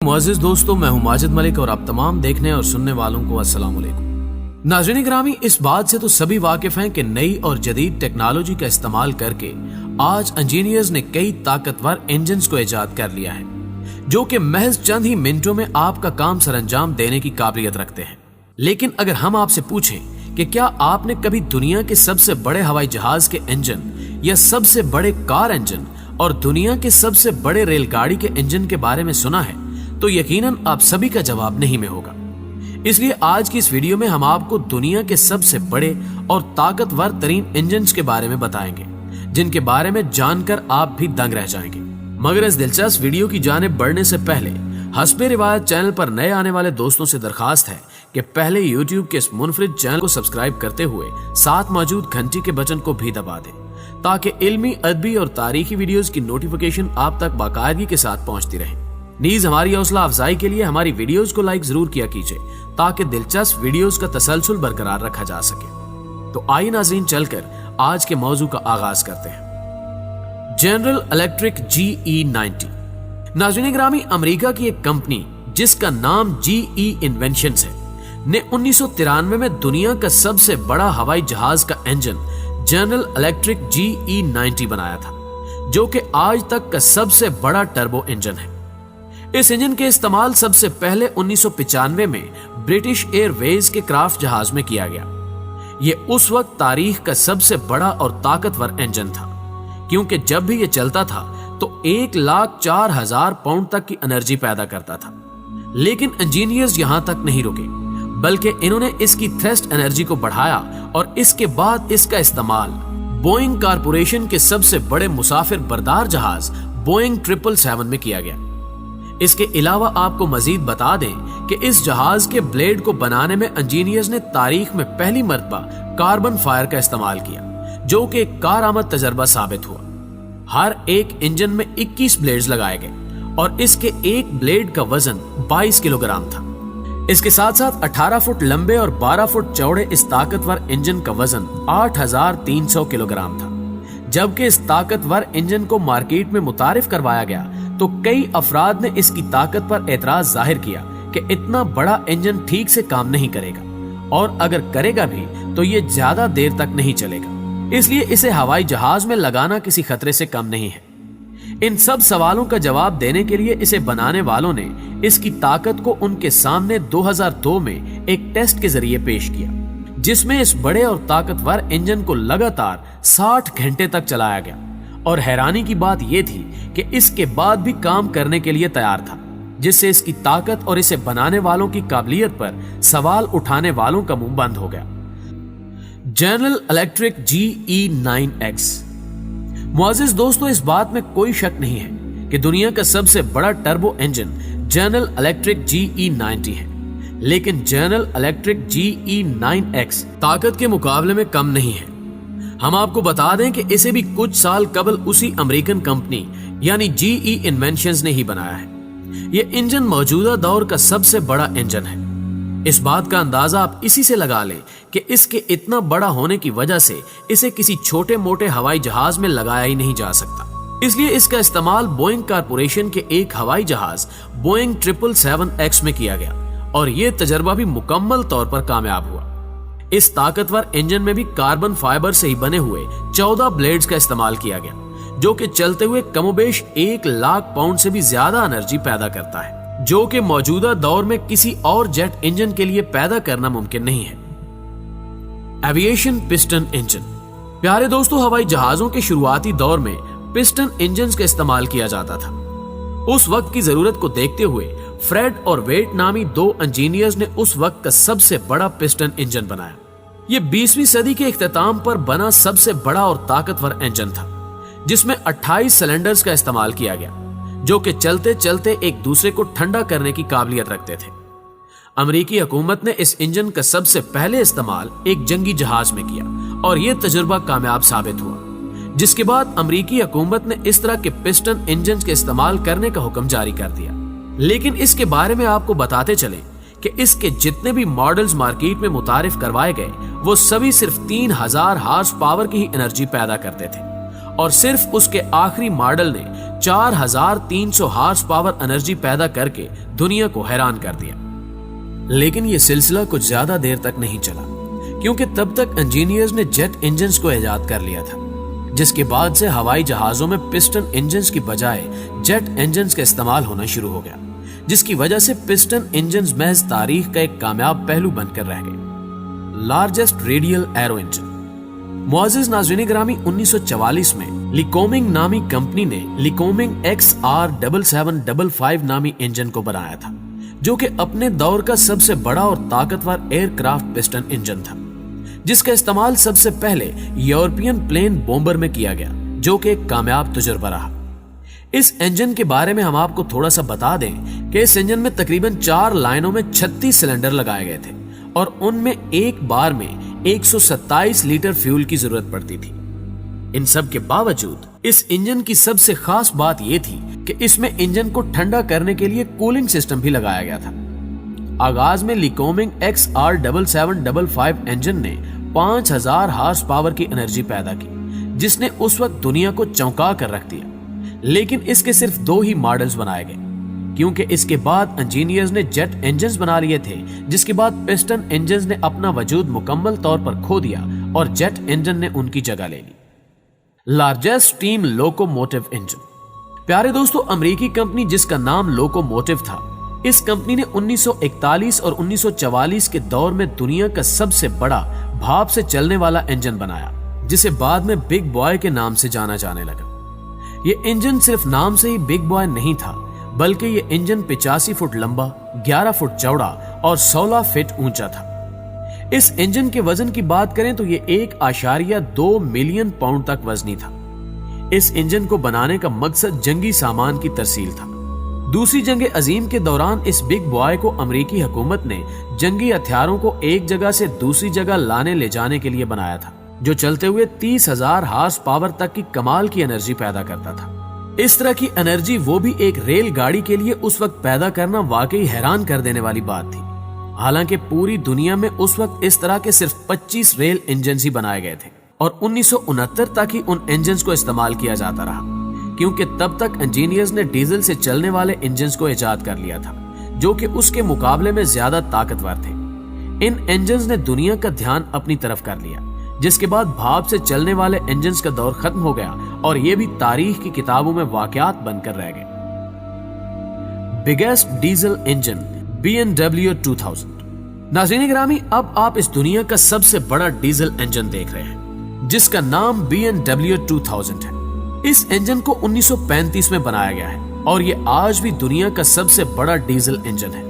मुअज़्ज़िज़ दोस्तों, मैं हूं माजिद मलिक और आप तमाम देखने और सुनने वालों को अस्सलाम वालेकुम। नाज़रीन गिरामी, इस बात से तो सभी वाकिफ हैं कि नई और जदीद टेक्नोलॉजी का इस्तेमाल करके आज इंजीनियर्स ने कई ताकतवर इंजन्स को इजाद कर लिया है जो कि महज चंद ही मिनटों में आपका काम सरअंजाम देने की काबिलियत रखते हैं। लेकिन अगर हम आपसे पूछें कि क्या आपने कभी दुनिया के सबसे बड़े हवाई जहाज के इंजन या सबसे बड़े कार इंजन और दुनिया के सबसे बड़े रेलगाड़ी के इंजन के बारे में सुना है, तो यकीनन आप सभी का जवाब नहीं में होगा। इसलिए आज की इस वीडियो में हम आपको दुनिया के सबसे बड़े और ताकतवर तरीन इंजन्स के बारे में बताएंगे, जिनके बारे में जानकर आप भी दंग रह जाएंगे। मगर इस दिलचस्प वीडियो की जानिब बढ़ने से पहले हस्बे रिवायत चैनल पर नए आने वाले दोस्तों से दरखास्त है कि पहले YouTube के इस मुनफरिद चैनल को सब्सक्राइब करते हुए साथ मौजूद घंटी के बटन को भी दबा दें, ताकि इल्मी, अदबी और तारीखी वीडियोस की नोटिफिकेशन आप तक बाकायदगी के साथ पहुंचती रहे। नीज हमारी हौसला अफजाई के लिए हमारी वीडियोस को लाइक जरूर किया कीजिए, ताकि दिलचस्प वीडियोस का तसलसल बरकरार रखा जा सके। तो आइए नाज़रीन, चलकर आज के मौजू का आगाज करते हैं। General electric GE90। नाज़रीन ग्रामी, अमेरिका की एक कंपनी जिसका नाम GE इन्वेंशंस है ने 1993 में दुनिया का सबसे बड़ा हवाई जहाज का इंजन जनरल इलेक्ट्रिक GE90 बनाया था, जो कि आज तक का सबसे बड़ा टर्बो इंजन है। इस इंजन के इस्तेमाल सबसे पहले 1995 में ब्रिटिश एयरवेज के क्राफ्ट जहाज में किया गया। यह उस वक्त तारीख का सबसे बड़ा और ताकतवर इंजन था, क्योंकि जब भी यह चलता था तो 1,04,000 पाउंड तक की एनर्जी पैदा करता था। लेकिन इंजीनियर्स यहां तक नहीं रुके, बल्कि इन्होंने इसकी थ्रस्ट एनर्जी को बढ़ाया और इसके बाद इसका इस्तेमाल बोइंग कारपोरेशन के सबसे बड़े मुसाफिर बरदार जहाज बोइंग 777 में किया गया। इसके अलावा आपको मजीद बता दें कि इस जहाज के ब्लेड को बनाने में इंजीनियर्स ने तारीख में पहली मर्तबा कार्बन फायर का इस्तेमाल किया, जो कि एक कारआमद तजर्बा साबित हुआ। हर एक इंजन में 21 ब्लेड्स लगाए गए और इसके एक ब्लेड का वजन 22 किलोग्राम था। इसके साथ साथ 18 फुट लंबे और 12 फुट चौड़े इस ताकतवर इंजन का वजन 8,300 किलोग्राम था। जबकि इस ताकतवर इंजन को मार्केट में मुतारिफ करवाया गया तो कई अफराद ने इसकी ताकत पर एतराज जाहिर किया कि इतना बड़ा इंजन ठीक से काम नहीं करेगा, और अगर करेगा भी तो ये ज्यादा देर तक नहीं चलेगा, इसलिए इसे हवाई जहाज में लगाना किसी खतरे से कम नहीं है। इन सब सवालों का जवाब देने के लिए इसे बनाने वालों ने इसकी ताकत को उनके सामने 2002 में एक टेस्ट के जरिए पेश किया, जिसमें इस बड़े और ताकतवर इंजन को लगातार 60 घंटे तक चलाया गया। और हैरानी की बात यह थी कि इसके बाद भी काम करने के लिए तैयार था, जिससे इसकी ताकत और इसे बनाने वालों की काबिलियत पर सवाल उठाने वालों का मुंह बंद हो गया। General electric GE9X। मुअज़्ज़िज़ दोस्तों, इस बात में कोई शक नहीं है कि दुनिया का सबसे बड़ा turbo engine general electric GE90 है, लेकिन जनरल इलेक्ट्रिक GE9X ताकत के मुकाबले में कम नहीं है। हम आपको बता दें कि इसे भी कुछ साल कबल उसी अमेरिकन कंपनी यानी GE इन्वेंशंस ने ही बनाया है। यह इंजन मौजूदा दौर का सबसे बड़ा इंजन है। इस बात का अंदाजा आप इसी से लगा लें कि इसके इतना बड़ा होने की वजह से इसे किसी छोटे मोटे हवाई जहाज में लगाया ही नहीं जा सकता। इसलिए इसका इस्तेमाल बोइंग कारपोरेशन के एक हवाई जहाज बोइंग 777X में किया गया और यह तजर्बा भी मुकम्मल तौर पर कामयाब हुआ। इस ताकतवर इंजन में भी कार्बन फाइबर से ही बने हुए 14 ब्लेड्स का इस्तेमाल किया गया, जो कि चलते हुए कमोबेश 1,00,000 पाउंड से भी ज्यादा एनर्जी पैदा करता है, जो कि मौजूदा दौर में किसी और जेट इंजन के लिए पैदा करना मुमकिन नहीं है। Aviation piston engine. प्यारे दोस्तों, हवाई जहाजों के शुरुआती दौर में पिस्टन इंजन का इस्तेमाल किया जाता था। उस वक्त की जरूरत को देखते हुए फ्रेड और वेट नामी 2 इंजीनियर्स ने उस वक्त का सबसे बड़ा पिस्टन इंजन बनाया। यह 20वीं सदी के इख्तिताम पर बना सबसे बड़ा और ताकतवर इंजन था, जिसमें 28 सिलेंडर्स का इस्तेमाल किया गया, जो कि चलते चलते एक दूसरे को ठंडा करने की काबिलियत रखते थे। अमेरिकी हुकूमत ने इस इंजन का सबसे पहले इस्तेमाल एक जंगी जहाज में किया और यह तजुर्बा कामयाब साबित हुआ, जिसके बाद अमेरिकी हुकूमत ने इस तरह के पिस्टन इंजन के इस्तेमाल करने का हुक्म जारी कर दिया। लेकिन इसके बारे में आपको बताते चले कि इसके जितने भी मॉडल्स मार्केट में मुतारिफ करवाए गए वो सभी सिर्फ 3,000 हार्स पावर की ही एनर्जी पैदा करते थे और सिर्फ उसके आखिरी मॉडल ने 4300 हॉर्स पावर एनर्जी पैदा करके दुनिया को हैरान कर दिया। लेकिन यह सिलसिला कुछ ज्यादा देर तक नहीं चला, क्योंकि तब तक इंजीनियर्स ने जेट इंजन्स को ईजाद कर लिया था, जिसके बाद से हवाई जहाजों में पिस्टन इंजन्स की बजाय जेट इंजन्स का इस्तेमाल होना शुरू हो गया, जिसकी वजह से पिस्टन इंजन्स महज तारीख का एक कामयाब पहलू बनकर रह गए। Largest radial aero engine. मुअज़्ज़िज़ नाज़रीन ग्रामी, 1944 में लिकोमिंग नामी कंपनी ने लिकोमिंग XR7755 नामी इंजन को बनाया था, जो कि अपने दौर का सबसे बड़ा और ताकतवर एयरक्राफ्ट पिस्टन इंजन था, जिसका इस्तेमाल सबसे पहले यूरोपियन प्लेन बॉम्बर में किया गया, जो कि एक कामयाब तजुर्बा रहा। इस इंजन के बारे में हम आपको थोड़ा सा बता दें कि इस इंजन में तकरीबन 4 लाइनों में 36 सिलेंडर लगाए गए थे और उनमें एक बार में 127 लीटर फ्यूल की जरूरत पड़ती थी। इन सब के बावजूद इस इंजन की सबसे खास बात यह थी कि इसमें इंजन को ठंडा करने के लिए कूलिंग सिस्टम भी लगाया गया था। आगाज में लिकोमिंग XR7755 इंजन ने 5000 हॉर्स पावर की एनर्जी पैदा की, जिसने उस वक्त दुनिया को चौंका कर रख दिया। लेकिन इसके सिर्फ 2 ही मॉडल्स बनाए गए, क्योंकि इसके बाद इंजीनियर्स ने जेट इंजन्स बना लिए थे, जिसके बाद पिस्टन इंजन्स ने अपना वजूद मुकम्मल तौर पर खो दिया और जेट इंजन ने उनकी जगह ले ली। Largest steam locomotive engine. प्यारे दोस्तों, अमेरिकी कंपनी जिसका नाम लोकोमोटिव था, इस कंपनी ने 1941 और 1944 के दौर में दुनिया का सबसे बड़ा भाप से चलने वाला इंजन बनाया, जिसे बाद में बिग बॉय के नाम से जाना जाने लगा। यह इंजन सिर्फ नाम से ही बिग बॉय नहीं था, बल्कि यह इंजन 85 फुट लंबा, 11 फुट चौड़ा और 16 फीट ऊंचा था। इस इंजन के वजन की बात करें तो यह 1.2 मिलियन पाउंड तक वजनी था। इस इंजन को बनाने का मकसद जंगी सामान की तरसील था। दूसरी जंग अजीम के दौरान इस बिग बॉय को अमेरिकी हुकूमत ने जंगी हथियारों को एक जगह से दूसरी जगह लाने ले जाने के लिए बनाया था, जो चलते हुए 30,000 हॉर्स पावर तक की कमाल की एनर्जी पैदा करता था। इस तरह की एनर्जी वो भी एक रेल गाड़ी के लिए उस वक्त पैदा करना वाकई हैरान कर देने वाली बात थी। हालांकि पूरी दुनिया में उस वक्त इस तरह के सिर्फ 25 रेल इंजन ही बनाए गए थे और 1969 तक ही उन इंजन को इस्तेमाल किया जाता रहा, क्योंकि तब तक इंजीनियर्स ने डीजल से चलने वाले इंजन को ईजाद कर लिया था, जो कि उसके मुकाबले में ज्यादा ताकतवर थे। इन इंजन ने दुनिया का ध्यान अपनी तरफ कर लिया, जिसके बाद भाप से चलने वाले इंजन्स का दौर खत्म हो गया और ये भी तारीख की किताबों में वाकयात बनकर रह गए। Biggest diesel engine BMW 2000। नाज़रीन ग्रामी, अब आप इस दुनिया का सबसे बड़ा डीजल इंजन देख रहे हैं, जिसका नाम BMW 2000 है। इस इंजन को 1935 में बनाया गया है और ये आज भी दुनिया का सबसे बड़ा डीजल इंजन है।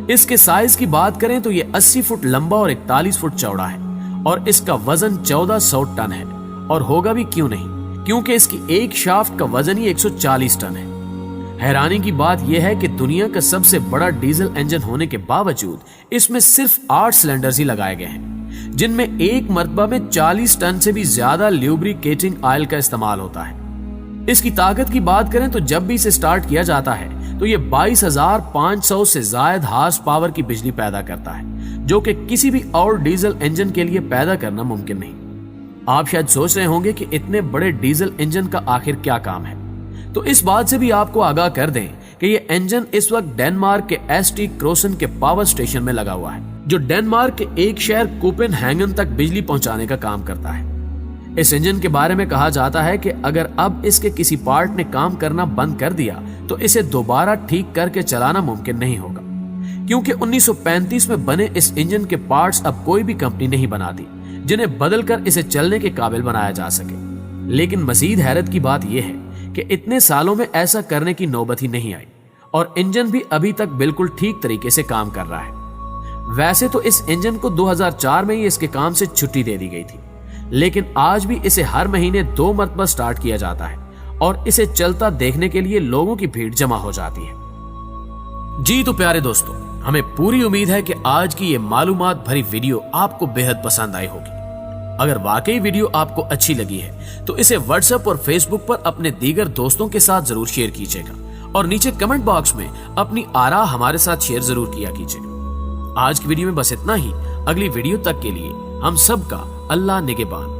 इसके साइज की बात करें तो ये 80 फुट लंबा और 41 फुट चौड़ा है और इसका वजन 1400 टन है, और होगा भी क्यों नहीं, क्योंकि इसकी एक शाफ्ट का वजन ही 140 टन है। हैरानी की बात यह है कि दुनिया का सबसे बड़ा डीजल इंजन होने के बावजूद इसमें सिर्फ 8 सिलेंडर्स ही लगाए गए हैं, जिनमें एक मरतबा में 40 टन से भी ज्यादा ल्यूब्रिकेटिंग ऑयल का इस्तेमाल होता है। इसकी ताकत की बात करें तो जब भी इसे स्टार्ट किया जाता है तो ये 22,500 से ज्यादा हॉर्स पावर की बिजली पैदा करता है, जो कि किसी भी और डीजल इंजन के लिए पैदा करना मुमकिन नहीं। आप शायद सोच रहे होंगे कि इतने बड़े डीजल इंजन का आखिर क्या काम है, तो इस बात से भी आपको आगाह कर दें कि ये इंजन इस वक्त डेनमार्क के ST क्रोसन के पावर स्टेशन में लगा हुआ है, जो डेनमार्क के एक शहर कोपेनहेगन तक बिजली पहुंचाने का काम करता है। इस इंजन के बारे में कहा जाता है कि अगर अब इसके किसी पार्ट ने काम करना बंद कर दिया तो इसे दोबारा ठीक करके चलाना मुमकिन नहीं होगा, क्योंकि 1935 में बने इस इंजन के पार्ट्स अब कोई भी कंपनी नहीं बनाती जिन्हें बदलकर इसे चलने के काबिल बनाया जा सके। लेकिन मजीद हैरत की बात यह है कि इतने सालों में ऐसा करने की नौबत ही नहीं आई और इंजन भी अभी तक बिल्कुल ठीक तरीके से काम कर रहा है। वैसे तो इस इंजन को 2004 में ही इसके काम से छुट्टी दे दी गई थी, लेकिन आज भी इसे हर महीने 2 मरतबा स्टार्ट किया जाता है और इसे चलता देखने के लिए लोगों की भीड़ जमा हो जाती है। जी तो प्यारे दोस्तों, हमें पूरी उम्मीद है कि आज की ये मालूमात भरी वीडियो आपको बेहद पसंद आई होगी। अगर वाकई वीडियो आपको अच्छी लगी है तो इसे व्हाट्सएप और फेसबुक पर अपने दीगर दोस्तों के साथ जरूर शेयर कीजिएगा और नीचे कमेंट बॉक्स में अपनी आरा हमारे साथ शेयर जरूर किया कीजिएगा। आज की वीडियो में बस इतना ही। अगली वीडियो तक के लिए हम सबका अल्लाह निगहबान।